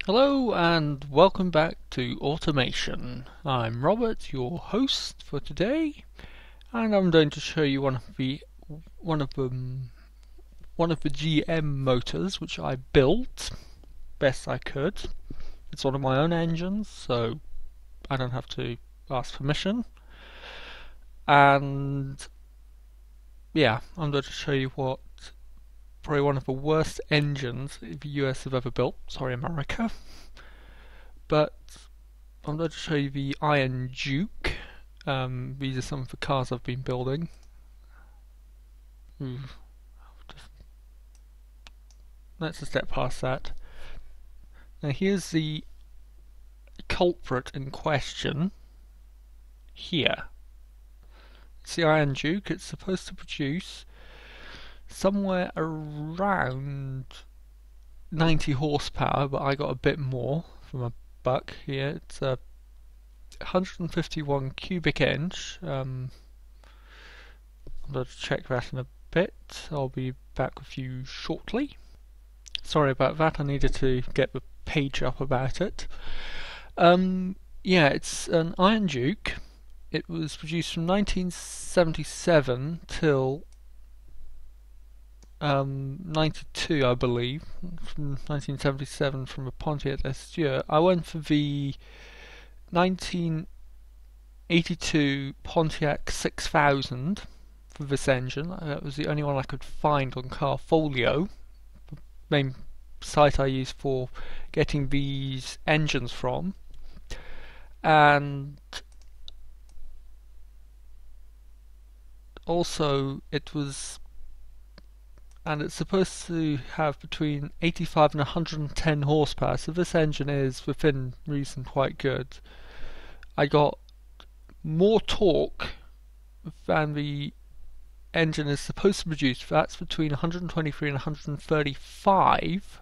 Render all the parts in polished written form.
Hello and welcome back to Automation. I'm Robert, your host for today, and I'm going to show you one of the GM motors which I built best I could. It's one of my own engines, so I don't have to ask permission. And yeah, I'm going to show you what probably one of the worst engines the US have ever built. Sorry, America. But I'm going to show you the Iron Duke. These are some of the cars I've been building. Let's just step past that. Now here's the culprit in question. Here. It's the Iron Duke. It's supposed to produce somewhere around 90 horsepower, but I got a bit more from a buck here. It's a 151 cubic inch. I'm going to check that in a bit. I'll be back with you shortly. Sorry about that, I needed to get the page up about it. Yeah, it's an Iron Duke. It was produced from 1977 till 92, I believe, from 1977 from a Pontiac. I went for the 1982 Pontiac 6000 for this engine. That was the only one I could find on Carfolio, the main site I use for getting these engines from. And also it's supposed to have between 85 and 110 horsepower, so this engine is within reason quite good. I got more torque than the engine is supposed to produce. That's between 123 and 135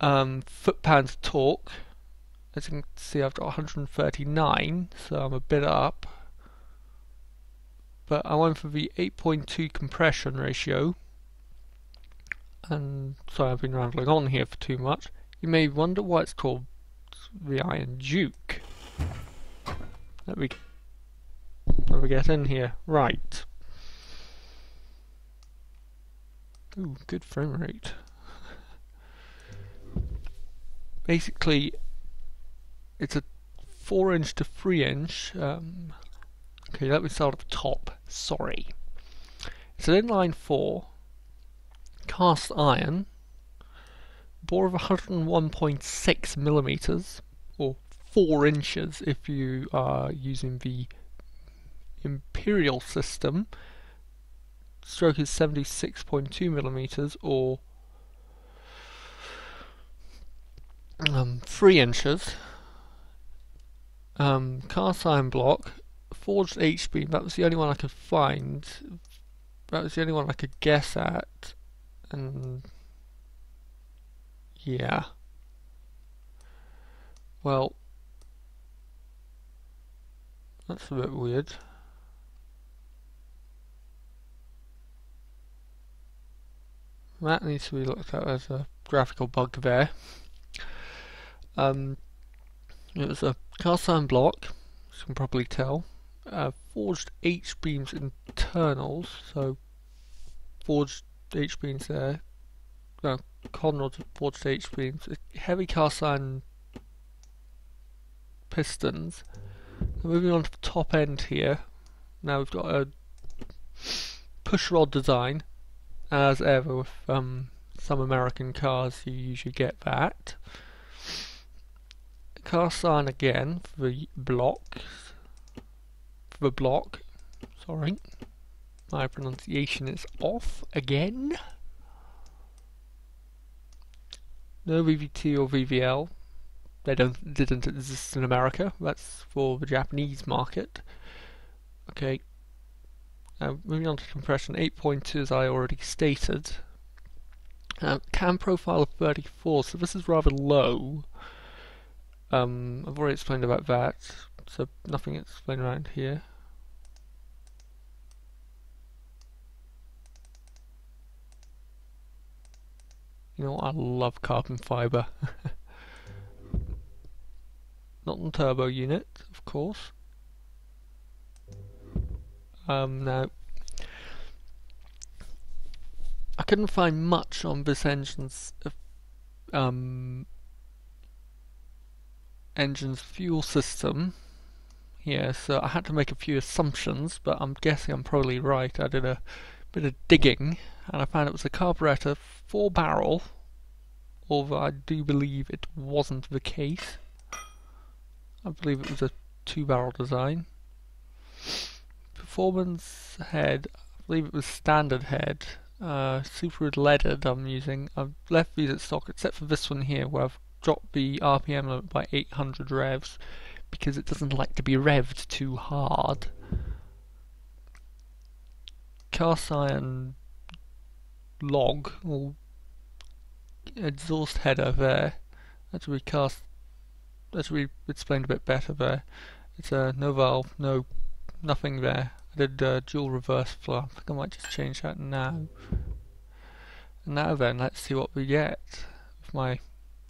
foot-pounds of torque. As you can see, I've got 139, so I'm a bit up. But I went for the 8.2 compression ratio. And sorry, I've been rambling on here for too much. You may wonder why it's called the Iron Duke. Let me get in here. Right. Ooh, good frame rate. Basically, it's a 4-inch to 3-inch. Okay, let me start at the top. Sorry. It's an inline 4, cast iron, bore of 101.6 millimeters, or 4 inches if you are using the Imperial system. Stroke is 76.2 millimeters, or 3 inches. Cast iron block, forged H-beam. That was the only one I could find. That was the only one I could guess at. And yeah. Well, that's a bit weird. That needs to be looked at as a graphical bug there. It was a cast iron block, as you can probably tell. Forged H-beams internals, so forged H-beams there. Conrods forged H-beams. Heavy cast iron pistons. Moving on to the top end here. Now we've got a push rod design, as ever with some American cars. You usually get that. Cast iron again for the block. Sorry, my pronunciation is off again. No VVT or VVL. They didn't exist in America. That's for the Japanese market. Okay. Moving on to compression, 8.2 as I already stated. Cam profile of 34, so this is rather low. I've already explained about that, so nothing explained around here. You know, I love carbon fibre. Not on turbo unit, of course. Now, I couldn't find much on this engine's fuel system here, so I had to make a few assumptions, but I'm guessing I'm probably right. I did a bit of digging, and I found it was a carburetor 4-barrel, although I do believe it wasn't the case. I believe it was a 2-barrel design. Performance head, I believe it was standard head. Super leaded I'm using. I've left these at stock except for this one here where I've dropped the RPM limit by 800 revs because it doesn't like to be revved too hard. Cast iron log or exhaust header there. That should be explained a bit better there. It's a no valve, nothing there. I did dual reverse flow. I think I might just change that now. And now then, let's see what we get with my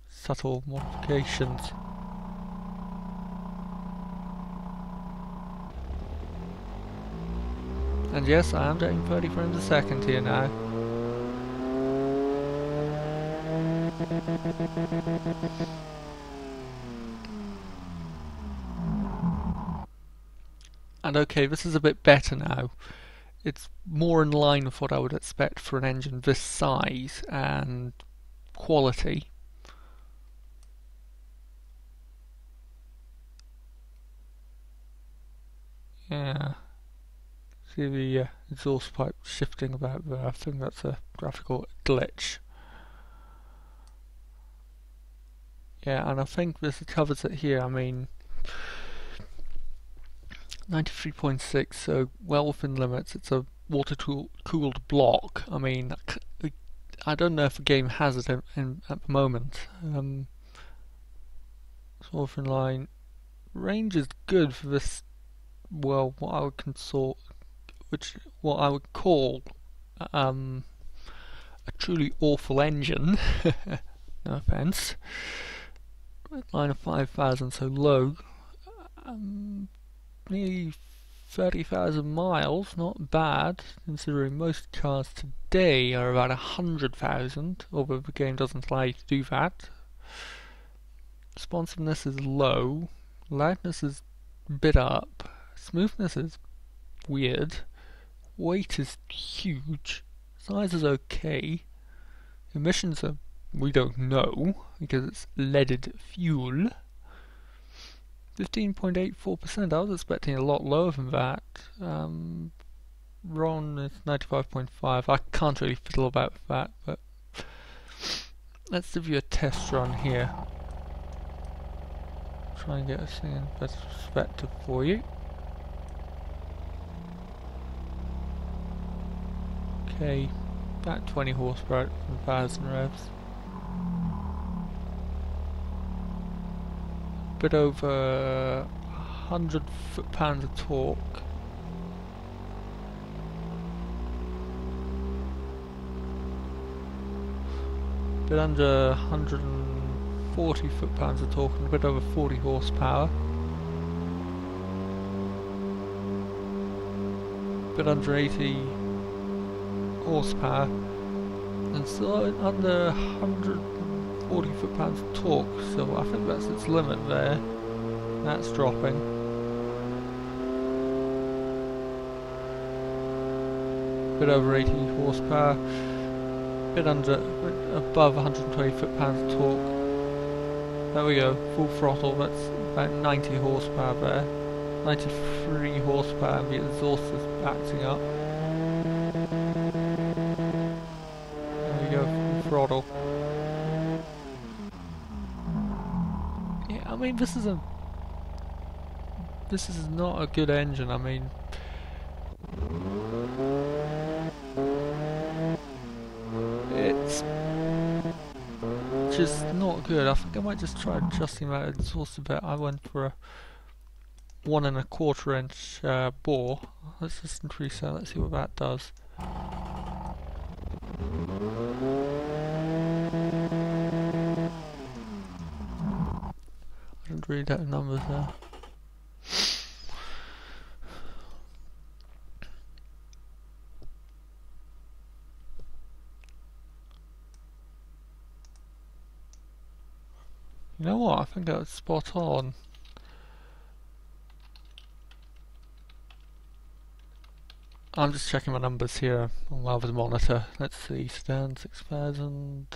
subtle modifications. And yes, I am getting 30 frames a second here now. And okay, this is a bit better now. It's more in line with what I would expect for an engine this size and quality. Yeah. See the exhaust pipe shifting about there. I think that's a graphical glitch. Yeah, and I think this covers it here. I mean, 93.6, so well within limits. It's a water-cooled block. I mean, I don't know if the game has it at the moment. Sort of in line. Range is good for this. Well, what I would call a truly awful engine. No offense. Line of 5,000, so low. Nearly 30,000 miles, not bad, considering most cars today are about 100,000, although the game doesn't allow you to do that. Responsiveness is low, loudness is a bit up, smoothness is weird, weight is huge, size is okay, emissions are, we don't know, because it's leaded fuel. 15.84%, I was expecting a lot lower than that. Ron is 95.5, I can't really fiddle about with that, but let's give you a test run here. Try and get a thing in better perspective for you. Okay, about 20 horsepower at 1,000 revs. Bit over 100 foot-pounds of torque. Bit under 140 foot-pounds of torque and a bit over 40 horsepower. Bit under 80 horsepower and still under 140 foot-pounds of torque, so I think that's its limit there. That's dropping. Bit over 80 horsepower, bit above 120 foot-pounds of torque. There we go, full throttle, that's about 90 horsepower there. 93 horsepower and the exhaust is acting up. There we go, full throttle. Yeah, I mean this is not a good engine. I mean, it's just not good. I think I might just try adjusting that exhaust a bit. I went for a 1 1/4 inch bore. Let's just increase that, let's see what that does. Didn't read out the numbers there. You know what? I think that was spot on. I'm just checking my numbers here on my other monitor. Let's see, stand 6,000.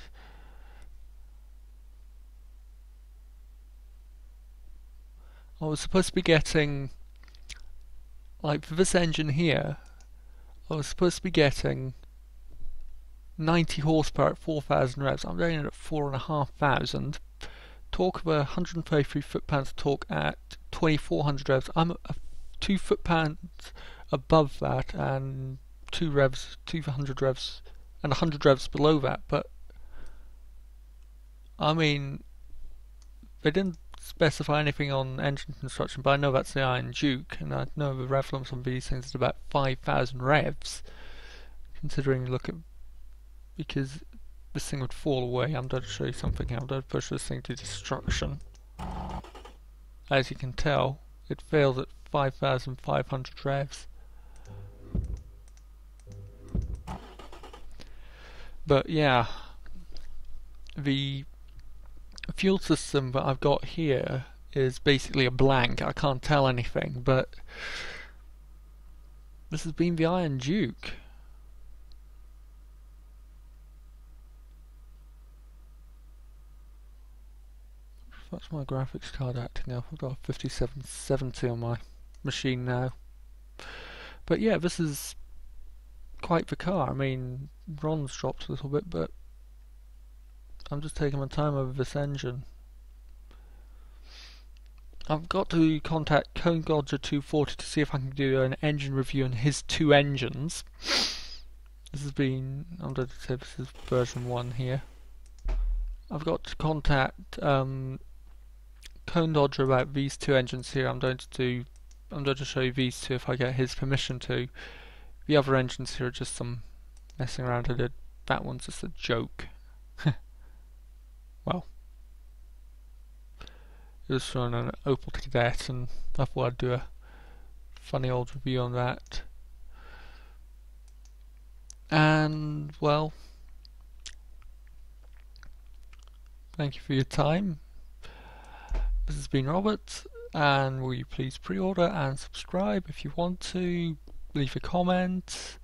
I was supposed to be getting, like for this engine here, I was supposed to be getting 90 horsepower at 4,000 revs. I'm doing it at 4,500. Torque of 133 foot-pounds of torque at 2,400 revs. I'm at 2 foot-pounds above that and 200 revs, and 100 revs below that. But I mean, they didn't specify anything on engine construction, but I know that's the Iron Duke, and I know the rev limit on these things is about 5,000 revs. Considering, look at, because this thing would fall away. I'm going to show you something here. I'm going to push this thing to destruction. As you can tell, it failed at 5,500 revs. But yeah, the fuel system that I've got here is basically a blank. I can't tell anything, but this has been the Iron Duke. That's my graphics card acting up. I've got a 5770 on my machine now. But yeah, this is quite the car. I mean, Ron's dropped a little bit, but I'm just taking my time over this engine. I've got to contact Cone Dodger 240 to see if I can do an engine review on his two engines. This has been, I'm going to say this is version 1 here. I've got to contact Cone Dodger about these two engines here. I'm going to show you these two if I get his permission to. The other engines here are just some messing around I did. That one's just a joke. Well, it was from an Opel Cadet, and I thought I'd do a funny old review on that. And well, thank you for your time. This has been Robert, and will you please pre-order and subscribe if you want to, leave a comment,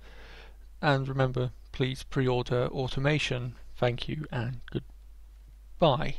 and remember, please pre-order automation. Thank you and goodbye.